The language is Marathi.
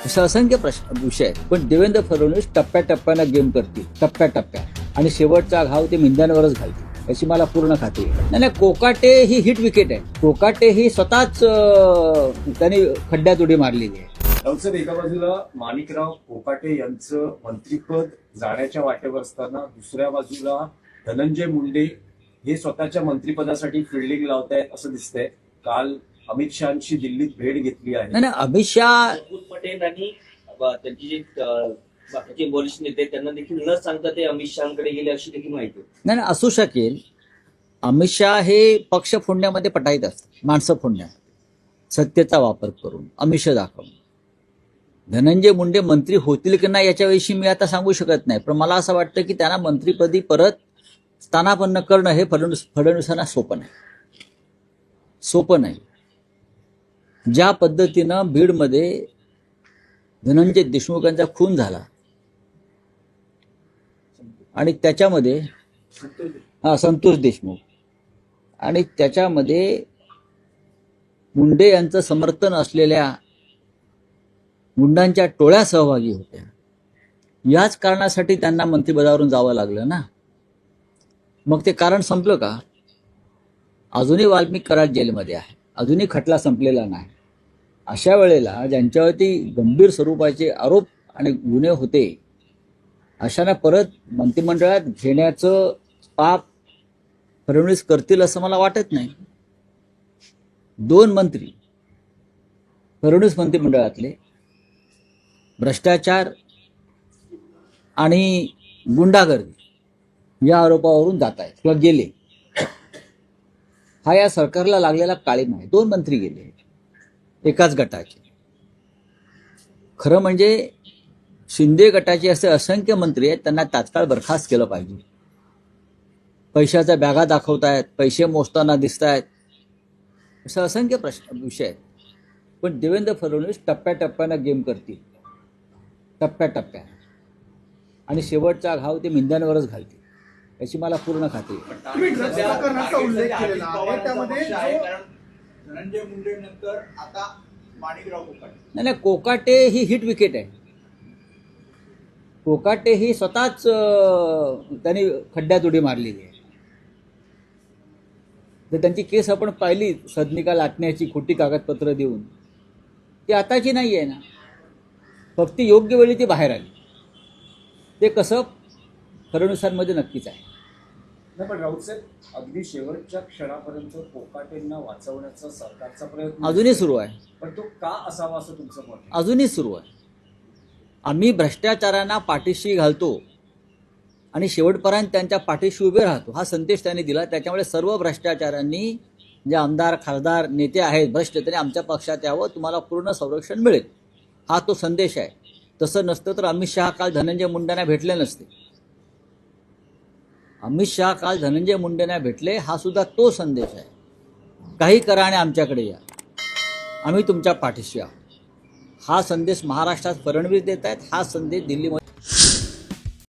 अशा असंख्य विषय आहेत. पण देवेंद्र फडणवीस टप्प्याटप्प्यानं गेम करतील, टप्प्याटप्प्यात, आणि शेवटचा घाव ते मिंद्यांवरच घालतील याची मला पूर्ण खात्री आहे. नाही, कोकाटे ही हिट विकेट आहे. कोकाटे ही स्वतःच त्यांनी खड्ड्यात उडी मारलेली आहे. सर, एका बाजूला माणिकराव कोकाटे यांचं मंत्रिपद जाण्याच्या वाटेवर असताना दुसऱ्या बाजूला धनंजय मुंडे हे स्वतःच्या मंत्रिपदासाठी फिल्डिंग लावतायत असं दिसतंय. काल अमित शहांची दिल्लीत भेट घेतली आहे. नाही, अमित शहा पटेल आणि त्यांची जे बाकीचे वरिष्ठ नेते त्यांना देखील न सांगता ते अमित शहाकडे गेले अशी देखील माहिती आहे. नाही, असू शकेल. अमित शहा हे पक्ष फोडण्यामध्ये पटाईत असतात, माणसं फोडण्यात सत्तेचा वापर करून, आमिष दाखवून. धनंजय मुंडे मंत्री होतील की नाही याच्याविषयी मी आता सांगू शकत नाही, पण मला असं वाटतं की त्यांना मंत्रिपदी परत स्थानापन्न करणं हे फडणवीसांना सोपं नाही. ज्या पद्धतीनं बीडमध्ये धनंजय देशमुखांचा खून झाला आणि त्याच्यामध्ये संतोष देशमुख, आणि त्याच्यामध्ये मुंडे यांचं समर्थन असलेल्या गुंडांच्या टोळ्या सहभागी होत्या. याच कारणासाठी त्यांना मंत्रिपदावरून जावं लागलं ना. मग ते कारण संपलं का? अजूनही वाल्मिक कराड जेलमध्ये आहे, अजूनही खटला संपलेला नाही. अशा वेळेला ज्यांच्यावरती गंभीर स्वरूपाचे आरोप आणि गुन्हे होते अशांना परत मंत्रिमंडळात घेण्याचं पाप फडणवीस करतील असं मला वाटत नाही. 2 मंत्री फडणवीस मंत्रिमंडळातले भ्रष्टाचार आणि गुंडागर्दी या आरोपावरून जात आहेत किंवा गेले. हा या सरकारला लागलेला काळीमा आहे. 2 मंत्री गेले एकाच गटाचे. खरं म्हणजे शिंदे गटाचे असे असंख्य मंत्री आहेत, त्यांना तात्काळ बरखास्त केलं पाहिजे. पैशाच्या बॅगा दाखवतायत, पैसे मोजताना दिसत आहेत, असे असंख्य विषय आहेत. पण देवेंद्र फडणवीस टप्प्याटप्प्यानं गेम करतील, टप्प्याटप्प्यात, आणि शेवटचा घाव ते मिंद्यांवरच घालतील याची मला पूर्ण खात्री आहे. धनंजय मुंडे नंतर आता माणिकराव कोकाटे. नाही, कोकाटे ही हिट विकेट आहे. कोकाटे ही स्वतःच त्यांनी खड्ड्यात उडी मारलेली आहे. तर त्यांची केस आपण पाहिली, सदनिका लाटण्याची खोटी कागदपत्र देऊन, ती आताची नाही आहे ना. फक्त योग्य वेळी ती बाहेर आली. ते कसं फडणवीसांमध्ये नक्कीच आहे. नाही, पण राऊत साहेब, अगदी शेवटच्या क्षणापर्यंत कोकाटेंना वाचवण्याचा सरकारचा प्रयत्न अजूनही सुरू आहे. पण तो का असावा असं तुमचं मत आहे? अजूनही सुरू आहे. आम्ही भ्रष्टाचारांना पाठीशी घालतो आणि शेवटपर्यंत त्यांच्या पाठीशी उभे राहतो हा संदेश त्यांनी दिला. त्याच्यामुळे सर्व भ्रष्टाचारांनी, जे आमदार खासदार नेते आहेत भ्रष्ट, त्यांनी आमच्या पक्षात यावं, तुम्हाला पूर्ण संरक्षण मिळेल, हा तो संदेश आहे. तसं नसतं तर अमित शहा काल धनंजय मुंडेंना भेटले नसते. अमित शहा काल धनंजय मुंडेंना भेटले, हा सुद्धा तो संदेश आहे. काही करा आणि आमच्याकडे या, आम्ही तुमच्या पाठीशी आहोत. हा संदेश महाराष्ट्रात फडणवीस देत आहेत, हा संदेश दिल्लीमध्ये